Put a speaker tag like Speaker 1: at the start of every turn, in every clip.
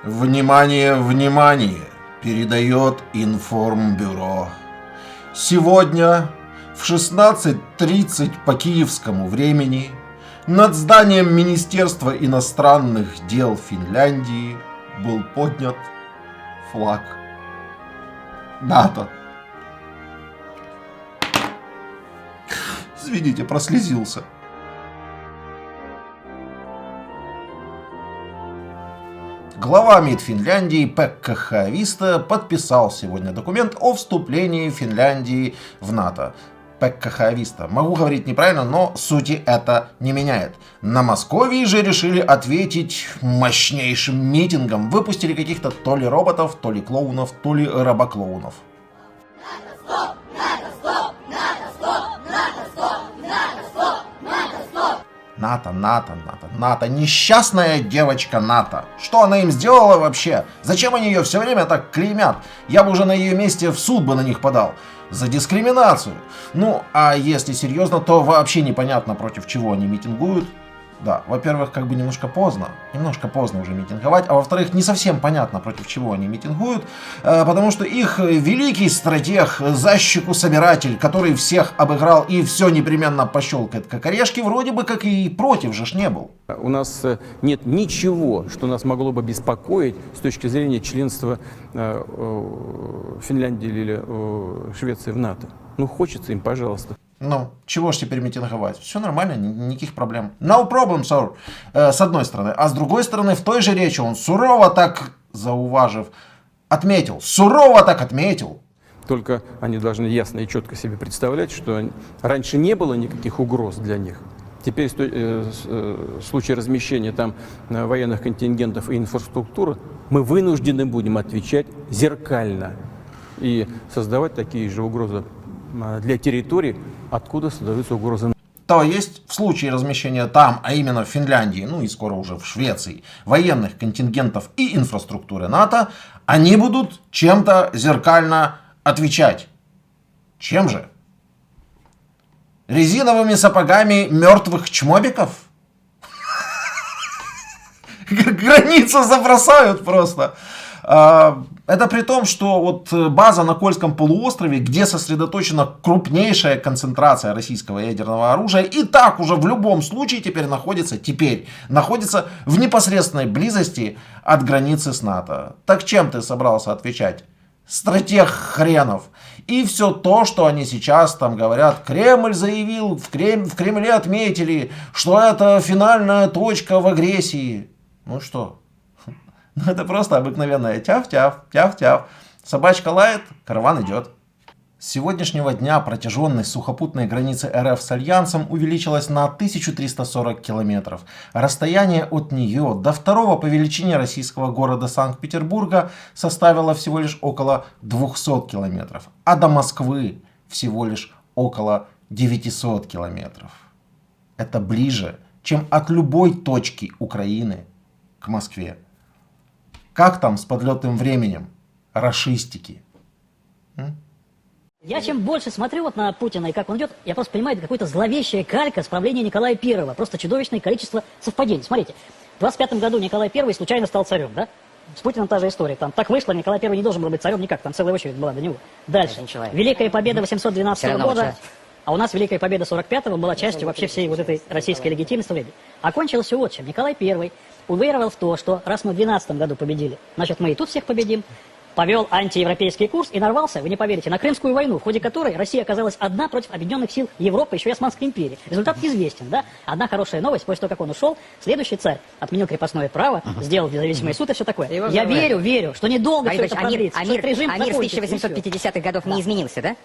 Speaker 1: Внимание, внимание! Передает Информбюро. Сегодня в 16:30 по киевскому времени над зданием Министерства иностранных дел Финляндии был поднят флаг НАТО. Извините, прослезился. Глава МИД Финляндии Пекка Хааvisto подписал сегодня документ о вступлении Финляндии в НАТО. Пекка Хааvisto. Могу говорить неправильно, но сути это не меняет. На Московии же решили ответить мощнейшим митингом. Выпустили каких-то то ли роботов, то ли клоунов, то ли рабоклоунов. НАТО. Несчастная девочка НАТО. Что она им сделала вообще? Зачем они ее все время так клеймят? Я бы уже на ее месте в суд бы на них подал. За дискриминацию. Ну, а если серьезно, то вообще непонятно, против чего они митингуют. Да, во-первых, как бы немножко поздно уже митинговать, а во-вторых, не совсем понятно, против чего они митингуют, потому что их великий стратег, защику-собиратель, который всех обыграл и все непременно пощелкает как орешки, вроде бы как и против же ж не был.
Speaker 2: У нас нет ничего, что нас могло бы беспокоить с точки зрения членства Финляндии или Швеции в НАТО. Ну, хочется им, пожалуйста.
Speaker 1: Ну, чего ж теперь митинговать? Все нормально, никаких проблем. No problem, sir. С одной стороны. А с другой стороны, в той же речи он сурово так, зауважив, отметил.
Speaker 2: Только они должны ясно и четко себе представлять, что раньше не было никаких угроз для них. Теперь в случае размещения там военных контингентов и инфраструктуры мы вынуждены будем отвечать зеркально и создавать такие же угрозы для территорий, откуда создаются угрозы.
Speaker 1: То есть, в случае размещения там, а именно в Финляндии, ну и скоро уже в Швеции, военных контингентов и инфраструктуры НАТО, они будут чем-то зеркально отвечать. Чем же? Резиновыми сапогами мертвых чмобиков? Границу забросают просто. Это при том, что вот база на Кольском полуострове, где сосредоточена крупнейшая концентрация российского ядерного оружия, и так уже в любом случае теперь находится в непосредственной близости от границы с НАТО. Так чем ты собрался отвечать? Стратег хренов. И все то, что они сейчас там говорят, Кремль заявил, в Кремле отметили, что это финальная точка в агрессии. Ну что? Это просто обыкновенная тяв-тяв. Собачка лает, караван идет. С сегодняшнего дня протяженность сухопутной границы РФ с Альянсом увеличилась на 1340 километров. Расстояние от нее до второго по величине российского города Санкт-Петербурга составило всего лишь около 200 километров, а до Москвы всего лишь около 900 километров. Это ближе, чем от любой точки Украины к Москве. Как там с подлетным временем? Рашистики.
Speaker 3: Я чем больше смотрю вот на Путина и как он идет, я просто понимаю, это какая-то зловещая калька с правления Николая I. Просто чудовищное количество совпадений. Смотрите, в 25 году Николай I случайно стал царем, да? С Путиным та же история. Там так вышло, Николай I не должен был быть царем никак, там целая очередь была до него. Дальше. Великая Победа 812 года. А у нас Великая Победа 45-го была частью вообще всей вот этой российской легитимности. Окончилось все вот чем. Николай I уверовал в то, что раз мы в 12 году победили, значит мы и тут всех победим. Повел антиевропейский курс и нарвался, вы не поверите, на Крымскую войну, в ходе которой Россия оказалась одна против объединенных сил Европы, еще и Османской империи. Результат известен, да? Одна хорошая новость, после того, как он ушел, следующий царь отменил крепостное право, сделал независимый суд и все такое. Я верю, что недолго все это продлится.
Speaker 4: А мир с 1850-х годов не изменился, да?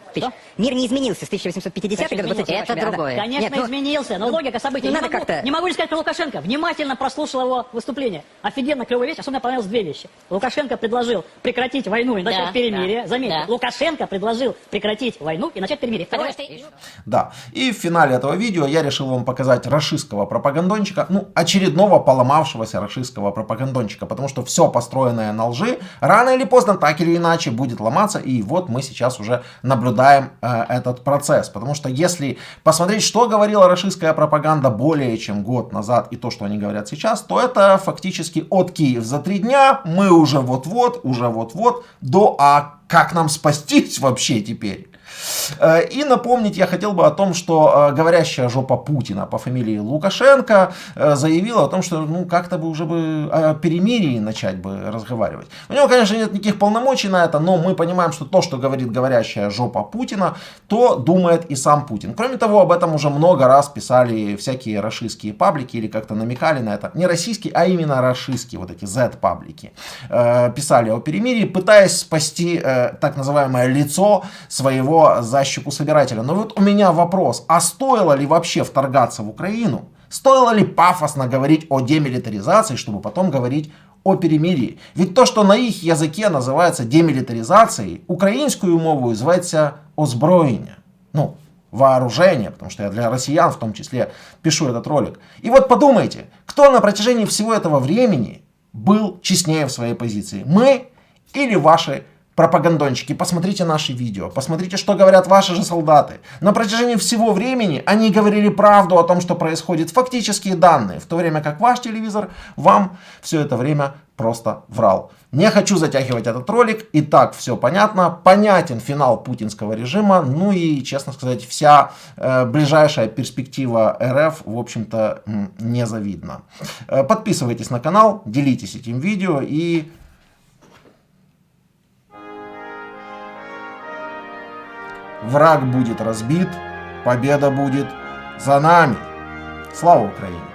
Speaker 4: Мир не изменился с 1850-х годов.
Speaker 3: Это другое. Конечно, изменился, но логика событий. Не могу не сказать про Лукашенко. Внимательно прослушал его выступление. Офигенно клевая вещь, особенно понравилось две вещи. Лукашенко предложил прекратить прекратить войну и начать
Speaker 4: Да,
Speaker 3: перемирие.
Speaker 4: да,
Speaker 3: Заметьте,
Speaker 4: да.
Speaker 3: Лукашенко предложил прекратить войну и начать перемирие.
Speaker 4: Потому
Speaker 3: Второе.
Speaker 4: что...
Speaker 1: Да, и в финале этого видео я решил вам показать рашистского пропагандончика, ну, очередного поломавшегося рашистского пропагандончика, потому что все построенное на лжи рано или поздно, так или иначе, будет ломаться, и вот мы сейчас уже наблюдаем этот процесс, потому что если посмотреть, что говорила рашистская пропаганда более чем год назад и то, что они говорят сейчас, то это фактически от Киев за 3 дня, мы уже вот-вот, до «а как нам спастись вообще теперь?» И напомнить я хотел бы о том, что говорящая жопа Путина по фамилии Лукашенко заявила о том, что ну как-то бы уже бы о перемирии начать бы разговаривать. У него, конечно, нет никаких полномочий на это, но мы понимаем, что то, что говорит говорящая жопа Путина, то думает и сам Путин. Кроме того, об этом уже много раз писали всякие рашистские паблики или как-то намекали на это. Не российские, а именно рашистские, вот эти Z-паблики. Писали о перемирии, пытаясь спасти так называемое лицо своего защику собирателя. Но вот у меня вопрос, а стоило ли вообще вторгаться в Украину? Стоило ли пафосно говорить о демилитаризации, чтобы потом говорить о перемирии? Ведь то, что на их языке называется демилитаризацией, украинскую мову зветься озброєння. Ну, вооружение, потому что я для россиян в том числе пишу этот ролик. И вот подумайте, кто на протяжении всего этого времени был честнее в своей позиции? Мы или ваши пропагандончики? Посмотрите наши видео, посмотрите, что говорят ваши же солдаты. На протяжении всего времени они говорили правду о том, что происходит, фактические данные, в то время как ваш телевизор вам все это время просто врал. Не хочу затягивать этот ролик, и так все понятно, понятен финал путинского режима, ну и, честно сказать, вся ближайшая перспектива РФ, в общем-то, незавидна. Подписывайтесь на канал, делитесь этим видео и... Враг будет разбит, победа будет за нами. Слава Украине!